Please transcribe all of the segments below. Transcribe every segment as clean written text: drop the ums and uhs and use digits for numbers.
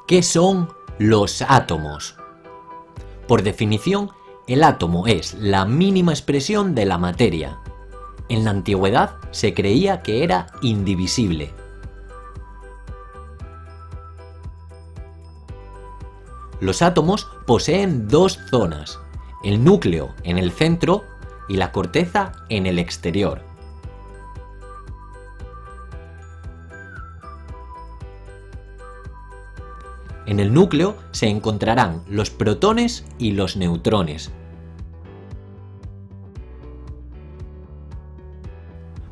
¿Qué son los átomos? Por definición, el átomo es la mínima expresión de la materia. En la antigüedad se creía que era indivisible. Los átomos poseen dos zonas, el núcleo en el centro y la corteza en el exterior. En el núcleo se encontrarán los protones y los neutrones.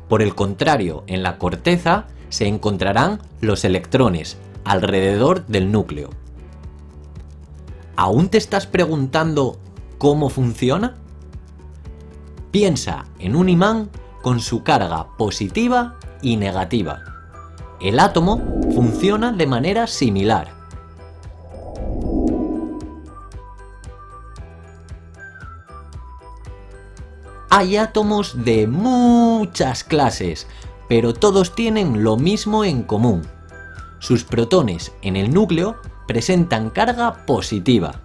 Por el contrario, en la corteza se encontrarán los electrones alrededor del núcleo. ¿Aún te estás preguntando cómo funciona? Piensa en un imán con su carga positiva y negativa. El átomo funciona de manera similar. Hay átomos de muchas clases, pero todos tienen lo mismo en común. Sus protones en el núcleo presentan carga positiva.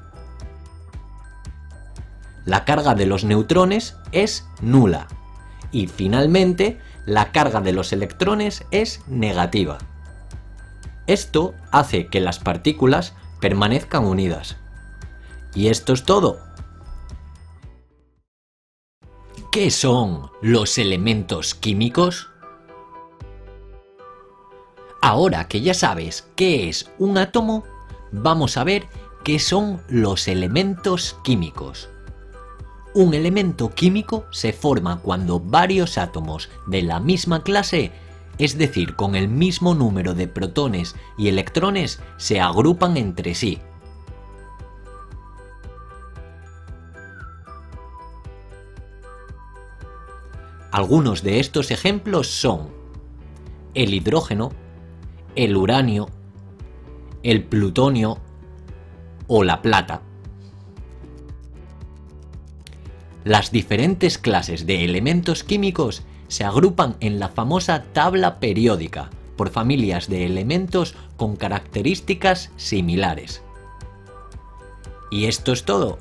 La carga de los neutrones es nula. Y finalmente, la carga de los electrones es negativa. Esto hace que las partículas permanezcan unidas. Y esto es todo. ¿Qué son los elementos químicos? Ahora que ya sabes qué es un átomo, vamos a ver qué son los elementos químicos. Un elemento químico se forma cuando varios átomos de la misma clase, es decir, con el mismo número de protones y electrones, se agrupan entre sí. Algunos de estos ejemplos son el hidrógeno, el uranio, el plutonio o la plata. Las diferentes clases de elementos químicos se agrupan en la famosa tabla periódica por familias de elementos con características similares. Y esto es todo.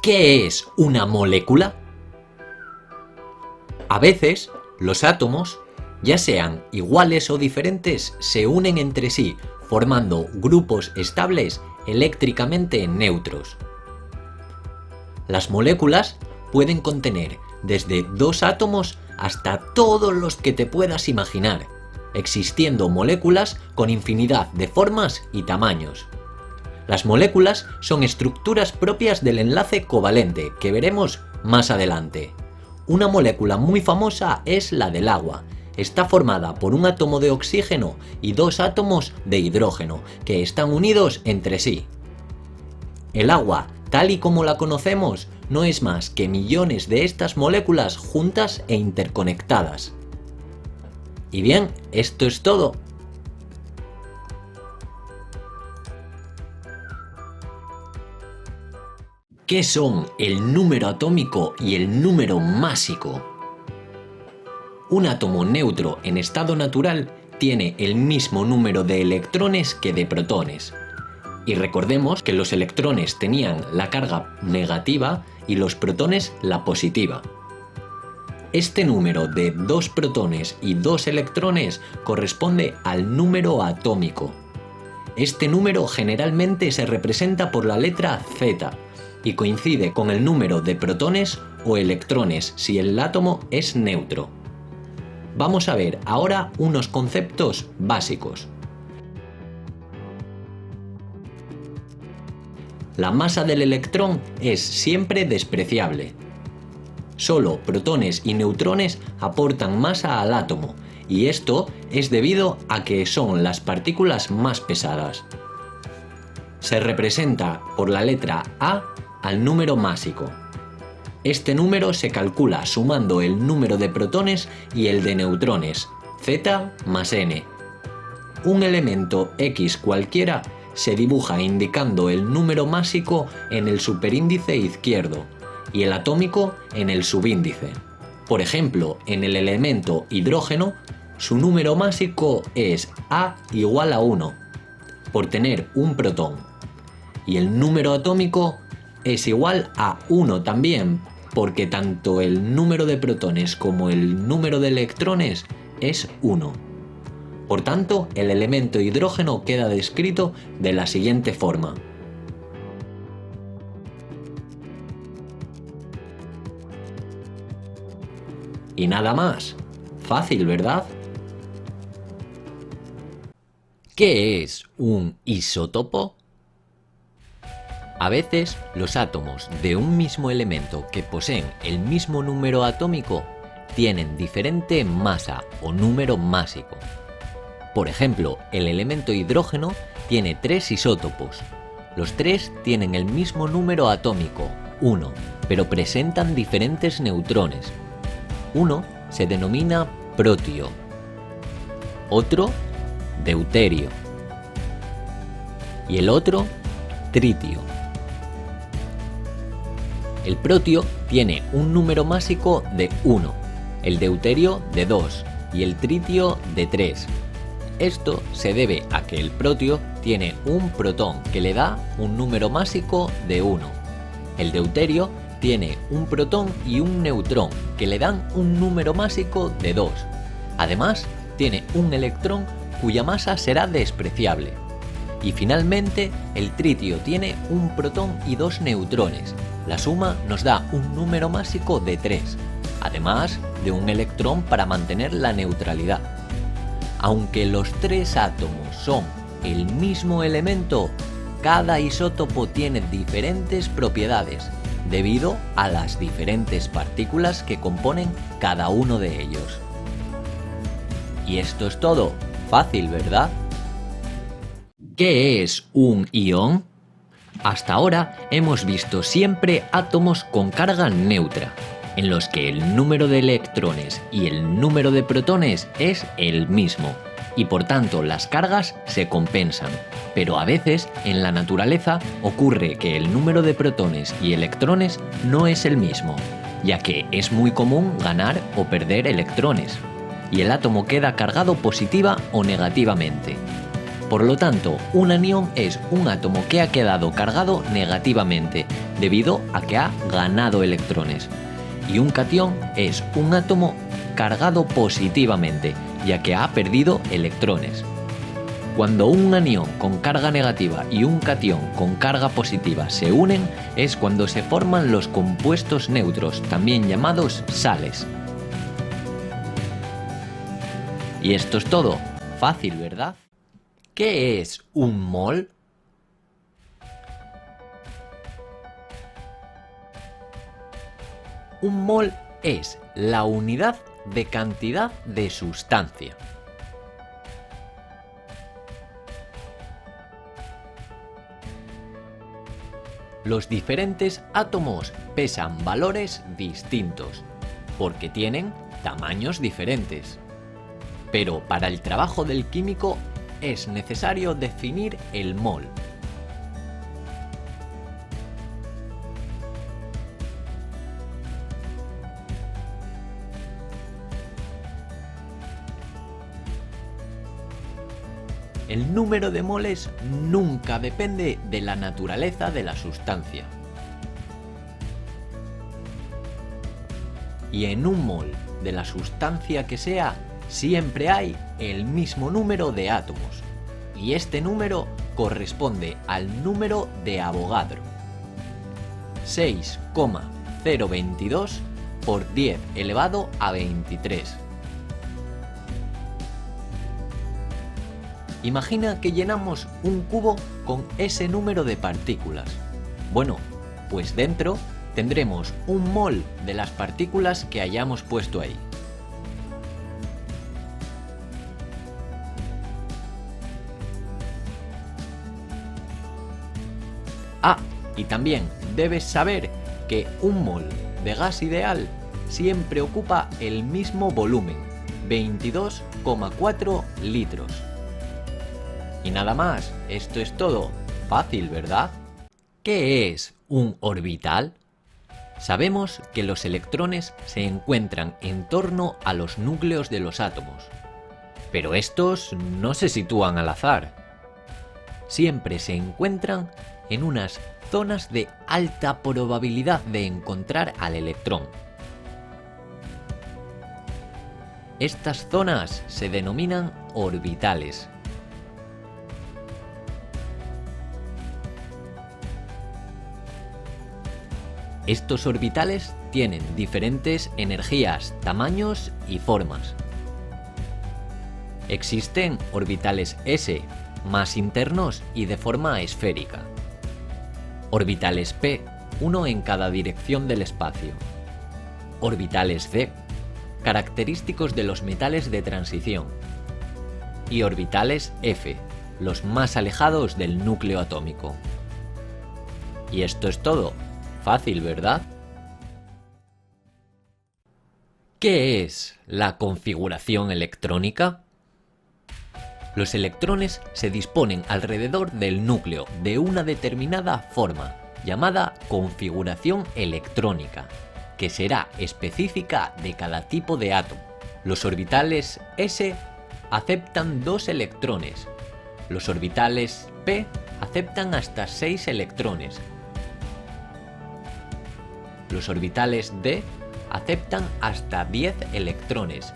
¿Qué es una molécula? A veces, los átomos, ya sean iguales o diferentes, se unen entre sí, formando grupos estables eléctricamente neutros. Las moléculas pueden contener desde 2 átomos hasta todos los que te puedas imaginar, existiendo moléculas con infinidad de formas y tamaños. Las moléculas son estructuras propias del enlace covalente, que veremos más adelante. Una molécula muy famosa es la del agua. Está formada por un átomo de oxígeno y 2 átomos de hidrógeno, que están unidos entre sí. El agua, tal y como la conocemos, no es más que millones de estas moléculas juntas e interconectadas. Y bien, esto es todo. ¿Qué son el número atómico y el número másico? Un átomo neutro en estado natural tiene el mismo número de electrones que de protones. Y recordemos que los electrones tenían la carga negativa y los protones la positiva. Este número de 2 protones y 2 electrones corresponde al número atómico. Este número generalmente se representa por la letra Z y coincide con el número de protones o electrones si el átomo es neutro. Vamos a ver ahora unos conceptos básicos. La masa del electrón es siempre despreciable. Solo protones y neutrones aportan masa al átomo, y esto es debido a que son las partículas más pesadas. Se representa por la letra A al número másico. Este número se calcula sumando el número de protones y el de neutrones, Z más N. Un elemento X cualquiera se dibuja indicando el número másico en el superíndice izquierdo y el atómico en el subíndice. Por ejemplo, en el elemento hidrógeno, Su número másico es A igual a 1, por tener un protón. Y el número atómico es igual a 1 también, porque tanto el número de protones como el número de electrones es 1. Por tanto, el elemento hidrógeno queda descrito de la siguiente forma. Y nada más. Fácil, ¿verdad? ¿Qué es un isótopo? A veces, los átomos de un mismo elemento que poseen el mismo número atómico tienen diferente masa o número másico. Por ejemplo, el elemento hidrógeno tiene 3 isótopos. Los 3 tienen el mismo número atómico, 1, pero presentan diferentes neutrones. Uno se denomina protio, otro deuterio y el otro tritio. El protio tiene un número másico de 1, el deuterio de 2 y el tritio de 3. Esto se debe a que el protio tiene un protón que le da un número másico de 1. El deuterio tiene un protón y un neutrón que le dan un número másico de 2. Además, tiene un electrón cuya masa será despreciable. Y finalmente, el tritio tiene un protón y 2 neutrones. La suma nos da un número másico de 3, además de un electrón para mantener la neutralidad. Aunque los 3 átomos son el mismo elemento, cada isótopo tiene diferentes propiedades, debido a las diferentes partículas que componen cada uno de ellos. Y esto es todo. Fácil, ¿verdad? ¿Qué es un ión? Hasta ahora hemos visto siempre átomos con carga neutra, en los que el número de electrones y el número de protones es el mismo, y por tanto las cargas se compensan. Pero a veces en la naturaleza ocurre que el número de protones y electrones no es el mismo, ya que es muy común ganar o perder electrones, y el átomo queda cargado positiva o negativamente. Por lo tanto, un anión es un átomo que ha quedado cargado negativamente, debido a que ha ganado electrones. Y un catión es un átomo cargado positivamente, ya que ha perdido electrones. Cuando un anión con carga negativa y un catión con carga positiva se unen, es cuando se forman los compuestos neutros, también llamados sales. Y esto es todo. Fácil, ¿verdad? ¿Qué es un mol? Un mol es la unidad de cantidad de sustancia. Los diferentes átomos pesan valores distintos, porque tienen tamaños diferentes. Pero para el trabajo del químico es necesario definir el mol. El número de moles nunca depende de la naturaleza de la sustancia. Y en un mol de la sustancia que sea, siempre hay el mismo número de átomos. Y este número corresponde al número de Avogadro. 6,022 por 10 elevado a 23. Imagina que llenamos un cubo con ese número de partículas. Bueno, pues dentro tendremos un mol de las partículas que hayamos puesto ahí. Ah, y también debes saber que un mol de gas ideal siempre ocupa el mismo volumen, 22,4 litros. Y nada más, esto es todo. Fácil, ¿verdad? ¿Qué es un orbital? Sabemos que los electrones se encuentran en torno a los núcleos de los átomos. Pero estos no se sitúan al azar. Siempre se encuentran en unas zonas de alta probabilidad de encontrar al electrón. Estas zonas se denominan orbitales. Estos orbitales tienen diferentes energías, tamaños y formas. Existen orbitales S, más internos y de forma esférica. Orbitales P, uno en cada dirección del espacio. Orbitales C, característicos de los metales de transición. Y orbitales F, los más alejados del núcleo atómico. Y esto es todo. Fácil, ¿verdad? ¿Qué es la configuración electrónica? Los electrones se disponen alrededor del núcleo de una determinada forma, llamada configuración electrónica, que será específica de cada tipo de átomo. Los orbitales S aceptan 2 electrones. Los orbitales P aceptan hasta 6 electrones. Los orbitales D aceptan hasta 10 electrones.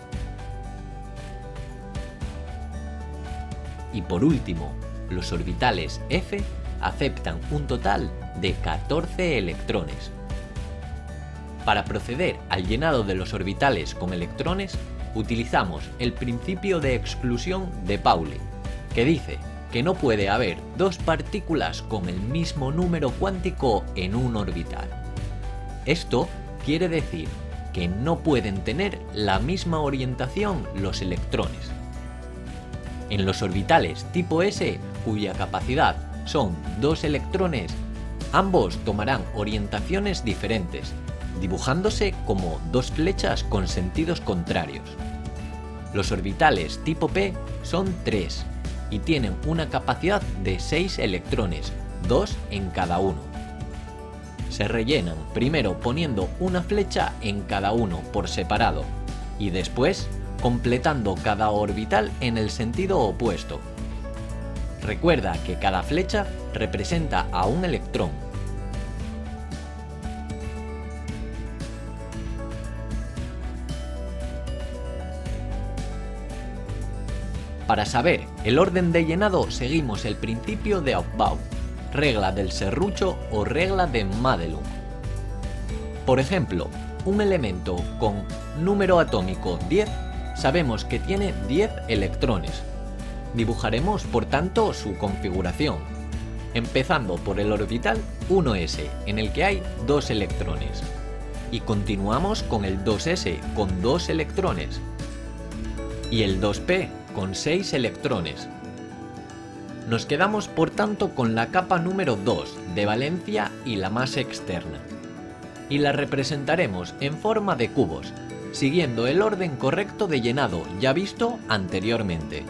Y por último, los orbitales F aceptan un total de 14 electrones. Para proceder al llenado de los orbitales con electrones, utilizamos el principio de exclusión de Pauli, que dice que no puede haber 2 partículas con el mismo número cuántico en un orbital. Esto quiere decir que no pueden tener la misma orientación los electrones. En los orbitales tipo S, cuya capacidad son 2 electrones, ambos tomarán orientaciones diferentes, dibujándose como 2 flechas con sentidos contrarios. Los orbitales tipo P son 3 y tienen una capacidad de 6 electrones, 2 en cada uno. Se rellenan primero poniendo una flecha en cada uno por separado y después completando cada orbital en el sentido opuesto. Recuerda que cada flecha representa a un electrón. Para saber el orden de llenado seguimos el principio de Aufbau, regla del serrucho o regla de Madelung. Por ejemplo, un elemento con número atómico 10 sabemos que tiene 10 electrones. Dibujaremos por tanto su configuración, empezando por el orbital 1s en el que hay 2 electrones y continuamos con el 2s con 2 electrones y el 2p con 6 electrones. Nos quedamos por tanto con la capa número 2 de valencia y la más externa, y la representaremos en forma de cubos, siguiendo el orden correcto de llenado ya visto anteriormente.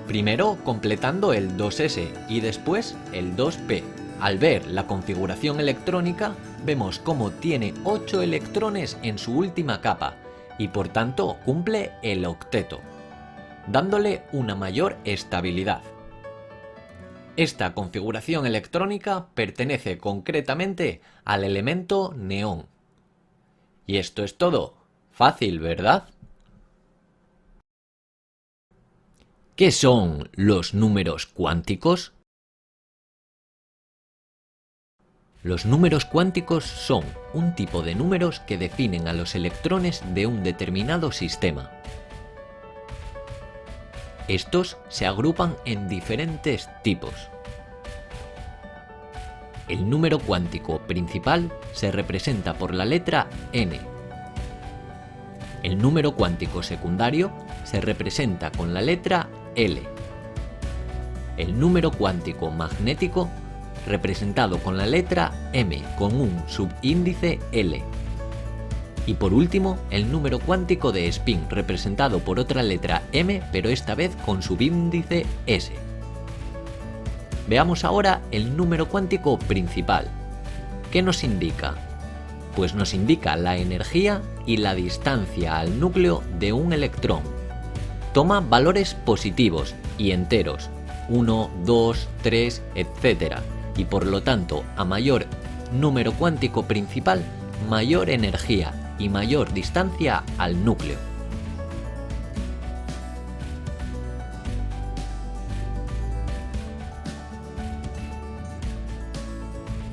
Primero completando el 2s y después el 2p. Al ver la configuración electrónica, vemos cómo tiene 8 electrones en su última capa, y por tanto cumple el octeto, dándole una mayor estabilidad. Esta configuración electrónica pertenece concretamente al elemento neón. Y esto es todo. Fácil, ¿verdad? ¿Qué son los números cuánticos? Los números cuánticos son un tipo de números que definen a los electrones de un determinado sistema. Estos se agrupan en diferentes tipos. El número cuántico principal se representa por la letra n. El número cuántico secundario se representa con la letra L. El número cuántico magnético representado con la letra M con un subíndice L. Y por último, el número cuántico de spin representado por otra letra M, pero esta vez con subíndice S. Veamos ahora el número cuántico principal. ¿Qué nos indica? Pues nos indica la energía y la distancia al núcleo de un electrón. toma valores positivos y enteros, 1, 2, 3, etc. Y por lo tanto, a mayor número cuántico principal, mayor energía y mayor distancia al núcleo.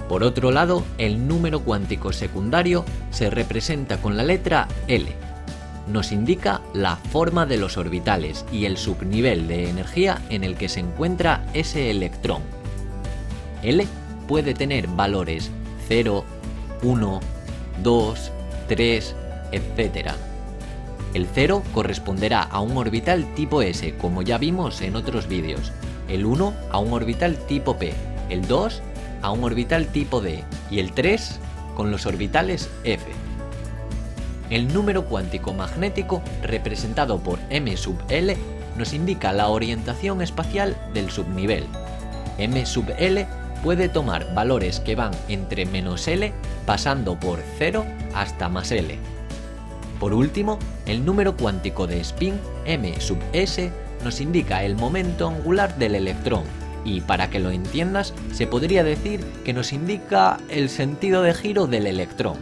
Por otro lado, el número cuántico secundario se representa con la letra L. Nos indica la forma de los orbitales y el subnivel de energía en el que se encuentra ese electrón. L puede tener valores 0, 1, 2, 3, etc. El 0 corresponderá a un orbital tipo S, como ya vimos en otros vídeos, el 1 a un orbital tipo P, el 2 a un orbital tipo D y el 3 con los orbitales F. El número cuántico magnético, representado por m sub L, nos indica la orientación espacial del subnivel. M sub L puede tomar valores que van entre menos L, pasando por 0 hasta más L. Por último, el número cuántico de spin, m sub S, nos indica el momento angular del electrón, y para que lo entiendas, se podría decir que nos indica el sentido de giro del electrón.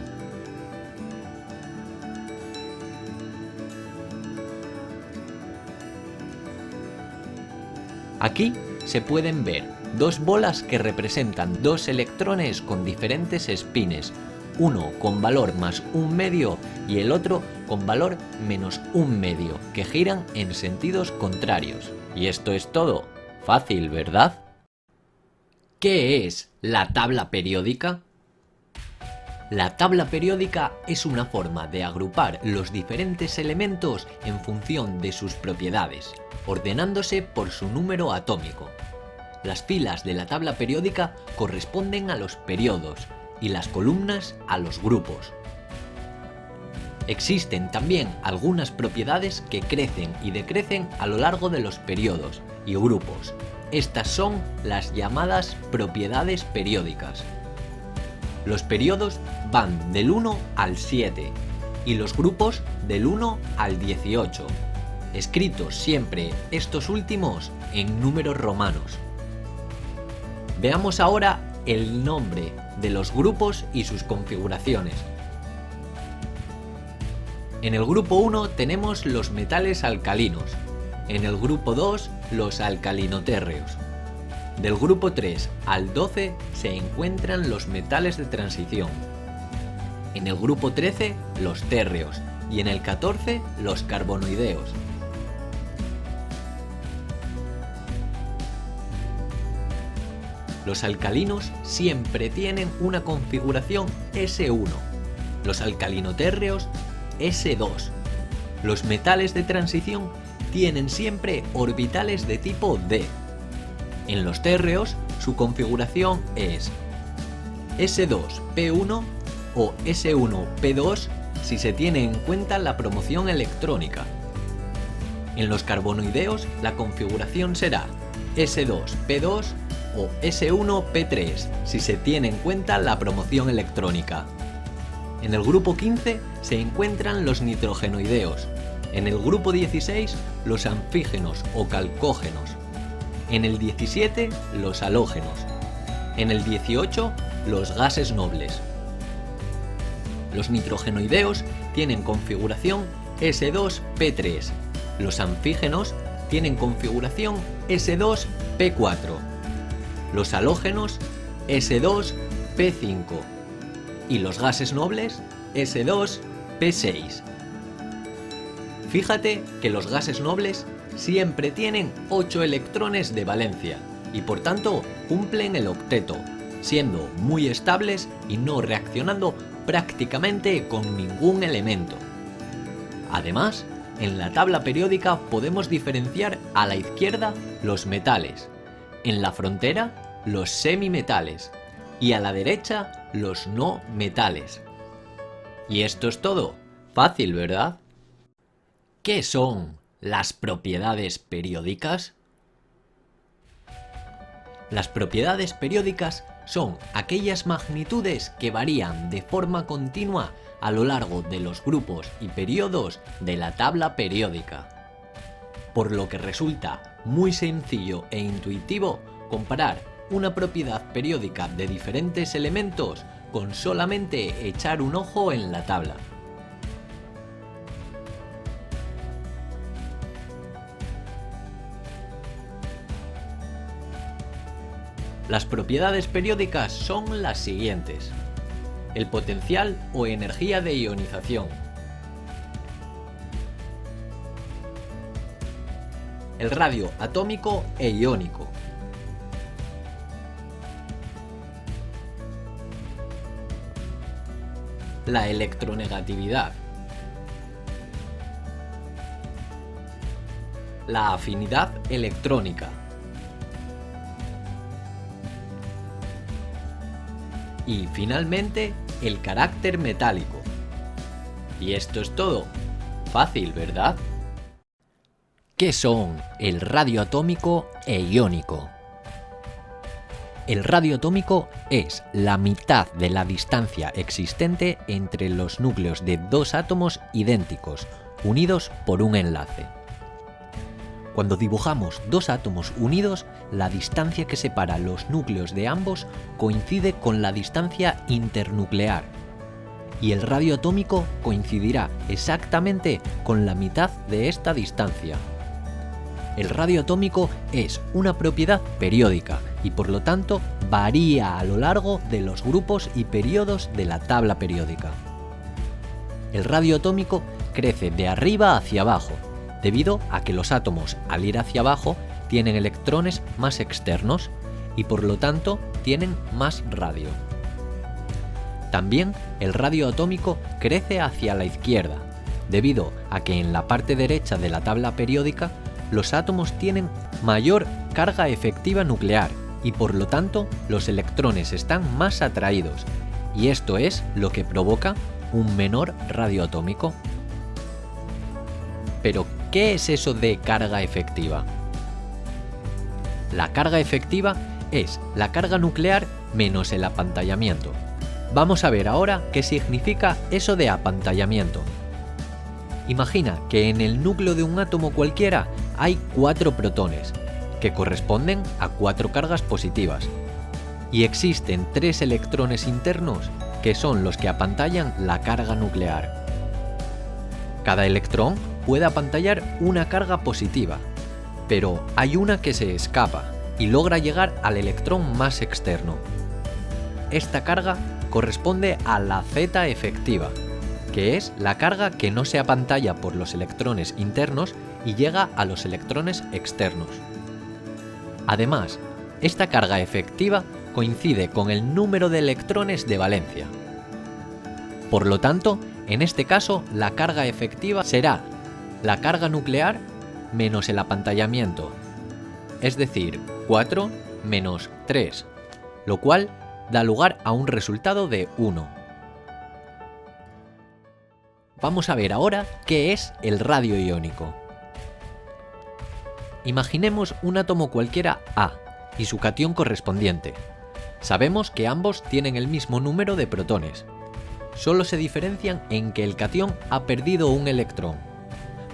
Aquí se pueden ver dos bolas que representan dos electrones con diferentes spines, uno con valor más un medio y el otro con valor menos un medio, que giran en sentidos contrarios. Y esto es todo. Fácil, ¿verdad? ¿Qué es la tabla periódica? La tabla periódica es una forma de agrupar los diferentes elementos en función de sus propiedades, ordenándose por su número atómico. Las filas de la tabla periódica corresponden a los periodos y las columnas a los grupos. Existen también algunas propiedades que crecen y decrecen a lo largo de los periodos y grupos. Estas son las llamadas propiedades periódicas. Los periodos van del 1 al 7 y los grupos del 1 al 18, escritos siempre estos últimos en números romanos. Veamos ahora el nombre de los grupos y sus configuraciones. En el grupo 1 tenemos los metales alcalinos, en el grupo 2 los alcalinotérreos. Del grupo 3 al 12 se encuentran los metales de transición. En el grupo 13 los térreos y en el 14 los carbonoideos. Los alcalinos siempre tienen una configuración S1, los alcalinotérreos S2. Los metales de transición tienen siempre orbitales de tipo D. En los térreos, su configuración es S2P1 o S1P2 si se tiene en cuenta la promoción electrónica. En los carbonoideos, la configuración será S2P2 o S1P3 si se tiene en cuenta la promoción electrónica. En el grupo 15 se encuentran los nitrogenoideos, en el grupo 16 los anfígenos o calcógenos, en el 17 los halógenos, en el 18 los gases nobles. Los nitrogenoideos tienen configuración S2P3, los anfígenos tienen configuración S2P4, los halógenos S2P5 y los gases nobles S2P6. Fíjate que los gases nobles siempre tienen 8 electrones de valencia y por tanto cumplen el octeto, siendo muy estables y no reaccionando prácticamente con ningún elemento. Además, en la tabla periódica podemos diferenciar a la izquierda los metales, en la frontera los semimetales y a la derecha los no metales. Y esto es todo. Fácil, ¿verdad? ¿Qué son las propiedades periódicas? Las propiedades periódicas son aquellas magnitudes que varían de forma continua a lo largo de los grupos y periodos de la tabla periódica. por lo que resulta muy sencillo e intuitivo comparar una propiedad periódica de diferentes elementos con solamente echar un ojo en la tabla. Las propiedades periódicas son las siguientes: el potencial o energía de ionización, el radio atómico e iónico, la electronegatividad, la afinidad electrónica y finalmente el carácter metálico. Y esto es todo. Fácil, ¿verdad? ¿Qué son el radio atómico e iónico? El radio atómico es la mitad de la distancia existente entre los núcleos de dos átomos idénticos, unidos por un enlace. Cuando dibujamos dos átomos unidos, la distancia que separa los núcleos de ambos coincide con la distancia internuclear, y el radio atómico coincidirá exactamente con la mitad de esta distancia. El radio atómico es una propiedad periódica y por lo tanto varía a lo largo de los grupos y periodos de la tabla periódica. El radio atómico crece de arriba hacia abajo, debido a que los átomos al ir hacia abajo tienen electrones más externos y por lo tanto tienen más radio. También el radio atómico crece hacia la izquierda, debido a que en la parte derecha de la tabla periódica los átomos tienen mayor carga efectiva nuclear y por lo tanto los electrones están más atraídos, y esto es lo que provoca un menor radio atómico. Pero, ¿qué es eso de carga efectiva? La carga efectiva es la carga nuclear menos el apantallamiento. Vamos a ver ahora qué significa eso de apantallamiento. Imagina que en el núcleo de un átomo cualquiera hay 4 protones, que corresponden a 4 cargas positivas, y existen 3 electrones internos que son los que apantallan la carga nuclear. Cada electrón puede apantallar una carga positiva, pero hay una que se escapa y logra llegar al electrón más externo. Esta carga corresponde a la Z efectiva, que es la carga que no se apantalla por los electrones internos y llega a los electrones externos. Además, esta carga efectiva coincide con el número de electrones de valencia. Por lo tanto, en este caso, la carga efectiva será la carga nuclear menos el apantallamiento, es decir, 4 menos 3, lo cual da lugar a un resultado de 1. Vamos a ver ahora qué es el radio iónico. Imaginemos un átomo cualquiera A y su catión correspondiente. Sabemos que ambos tienen el mismo número de protones. Solo se diferencian en que el catión ha perdido un electrón.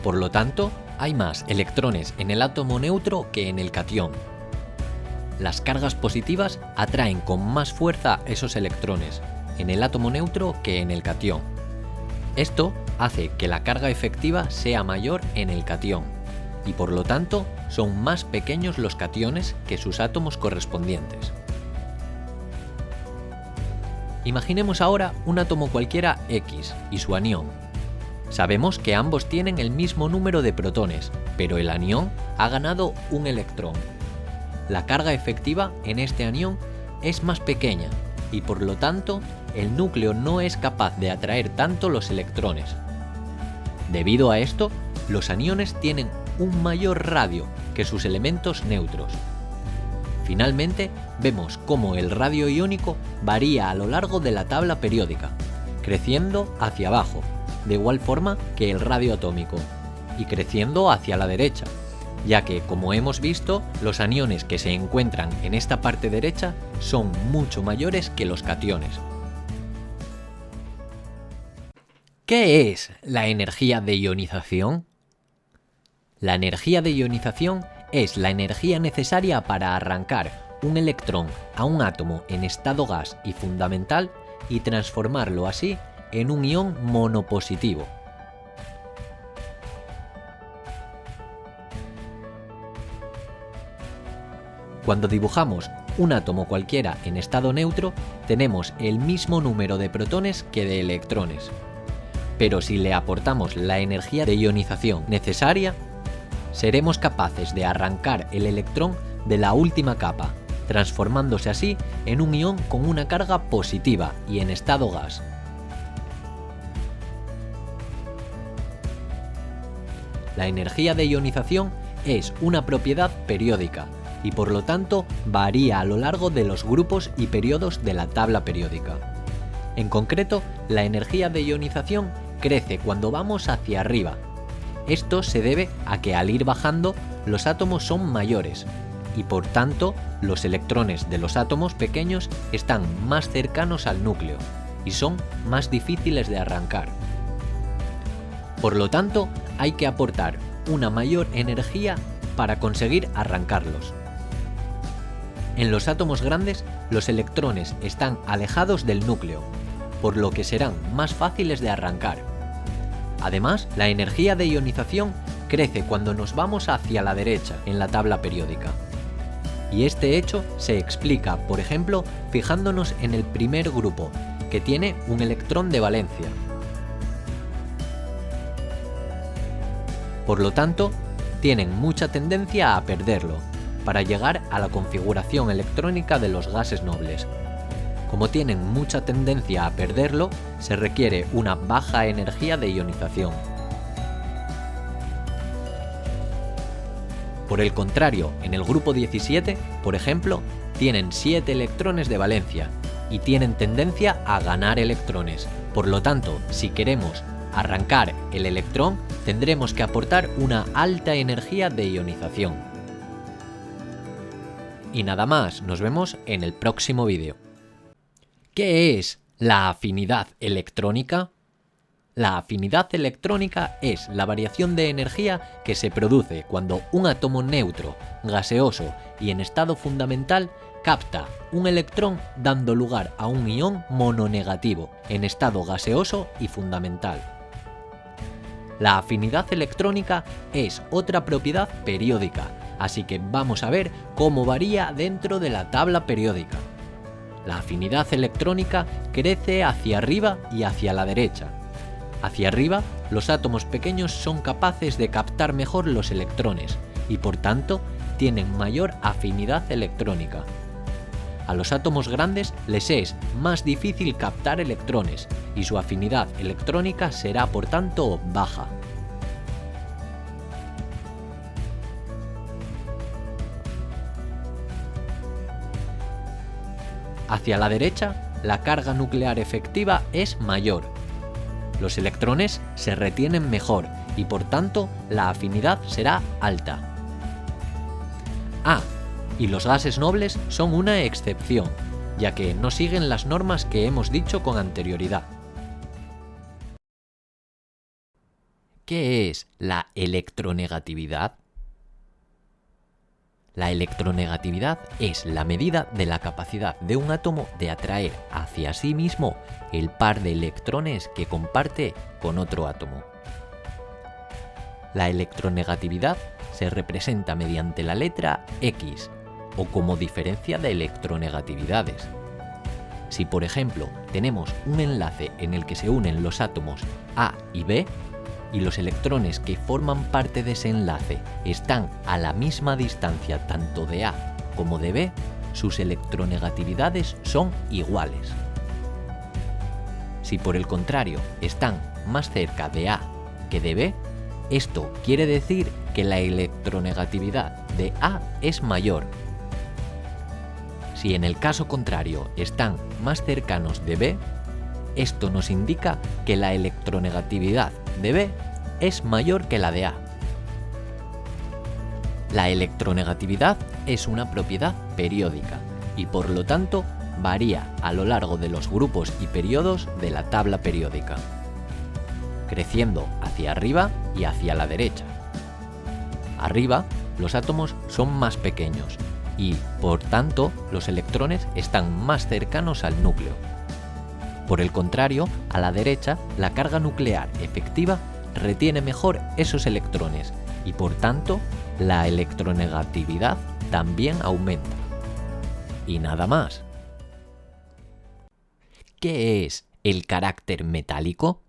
Por lo tanto, hay más electrones en el átomo neutro que en el catión. Las cargas positivas atraen con más fuerza esos electrones en el átomo neutro que en el catión. Esto hace que la carga efectiva sea mayor en el catión, y por lo tanto son más pequeños los cationes que sus átomos correspondientes. Imaginemos ahora un átomo cualquiera X y su anión. Sabemos que ambos tienen el mismo número de protones, pero el anión ha ganado un electrón. La carga efectiva en este anión es más pequeña y por lo tanto el núcleo no es capaz de atraer tanto los electrones. Debido a esto, los aniones tienen un mayor radio que sus elementos neutros. Finalmente, vemos cómo el radio iónico varía a lo largo de la tabla periódica, creciendo hacia abajo, de igual forma que el radio atómico, y creciendo hacia la derecha, ya que, como hemos visto, los aniones que se encuentran en esta parte derecha son mucho mayores que los cationes. ¿Qué es la energía de ionización? La energía de ionización es la energía necesaria para arrancar un electrón a un átomo en estado gas y fundamental y transformarlo así en un ion monopositivo. Cuando dibujamos un átomo cualquiera en estado neutro, tenemos el mismo número de protones que de electrones. Pero si le aportamos la energía de ionización necesaria, seremos capaces de arrancar el electrón de la última capa, transformándose así en un ion con una carga positiva y en estado gas. La energía de ionización es una propiedad periódica y por lo tanto varía a lo largo de los grupos y periodos de la tabla periódica. En concreto, la energía de ionización crece cuando vamos hacia arriba. Esto se debe a que al ir bajando los átomos son mayores y por tanto los electrones de los átomos pequeños están más cercanos al núcleo y son más difíciles de arrancar. Por lo tanto, hay que aportar una mayor energía para conseguir arrancarlos. En los átomos grandes, los electrones están alejados del núcleo, por lo que serán más fáciles de arrancar. Además, la energía de ionización crece cuando nos vamos hacia la derecha en la tabla periódica. Y este hecho se explica, por ejemplo, fijándonos en el primer grupo, que tiene un electrón de valencia. Por lo tanto, tienen mucha tendencia a perderlo, para llegar a la configuración electrónica de los gases nobles. Como tienen mucha tendencia a perderlo, se requiere una baja energía de ionización. Por el contrario, en el grupo 17, por ejemplo, tienen 7 electrones de valencia y tienen tendencia a ganar electrones. Por lo tanto, si queremos arrancar el electrón, tendremos que aportar una alta energía de ionización. Y nada más, nos vemos en el próximo vídeo. ¿Qué es la afinidad electrónica? La afinidad electrónica es la variación de energía que se produce cuando un átomo neutro, gaseoso y en estado fundamental capta un electrón dando lugar a un ion mononegativo en estado gaseoso y fundamental. La afinidad electrónica es otra propiedad periódica, así que vamos a ver cómo varía dentro de la tabla periódica. La afinidad electrónica crece hacia arriba y hacia la derecha. Hacia arriba, los átomos pequeños son capaces de captar mejor los electrones y por tanto tienen mayor afinidad electrónica. A los átomos grandes les es más difícil captar electrones y su afinidad electrónica será por tanto baja. Hacia la derecha, la carga nuclear efectiva es mayor. Los electrones se retienen mejor y por tanto la afinidad será alta. Y los gases nobles son una excepción, ya que no siguen las normas que hemos dicho con anterioridad. ¿Qué es la electronegatividad? La electronegatividad es la medida de la capacidad de un átomo de atraer hacia sí mismo el par de electrones que comparte con otro átomo. La electronegatividad se representa mediante la letra X o como diferencia de electronegatividades. Si por ejemplo tenemos un enlace en el que se unen los átomos A y B, y los electrones que forman parte de ese enlace están a la misma distancia tanto de A como de B, sus electronegatividades son iguales. Si por el contrario están más cerca de A que de B, esto quiere decir que la electronegatividad de A es mayor. Si en el caso contrario están más cercanos de B, esto nos indica que la electronegatividad de B es mayor que la de A. La electronegatividad es una propiedad periódica y por lo tanto varía a lo largo de los grupos y periodos de la tabla periódica, creciendo hacia arriba y hacia la derecha. Arriba, los átomos son más pequeños y, por tanto, los electrones están más cercanos al núcleo. Por el contrario, a la derecha, la carga nuclear efectiva retiene mejor esos electrones y, por tanto, la electronegatividad también aumenta. Y nada más. ¿Qué es el carácter metálico?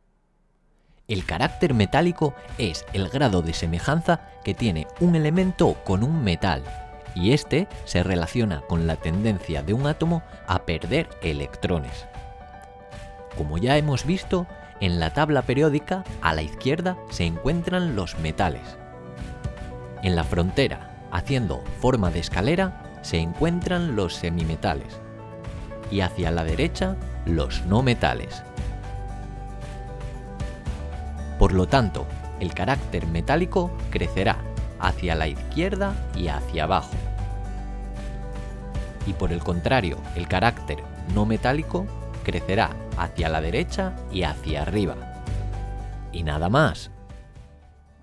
El carácter metálico es el grado de semejanza que tiene un elemento con un metal, y este se relaciona con la tendencia de un átomo a perder electrones. Como ya hemos visto, en la tabla periódica a la izquierda se encuentran los metales. En la frontera, haciendo forma de escalera, se encuentran los semimetales. Y hacia la derecha, los no metales. Por lo tanto, el carácter metálico crecerá hacia la izquierda y hacia abajo. Y por el contrario, el carácter no metálico crecerá hacia la derecha y hacia arriba. Y nada más.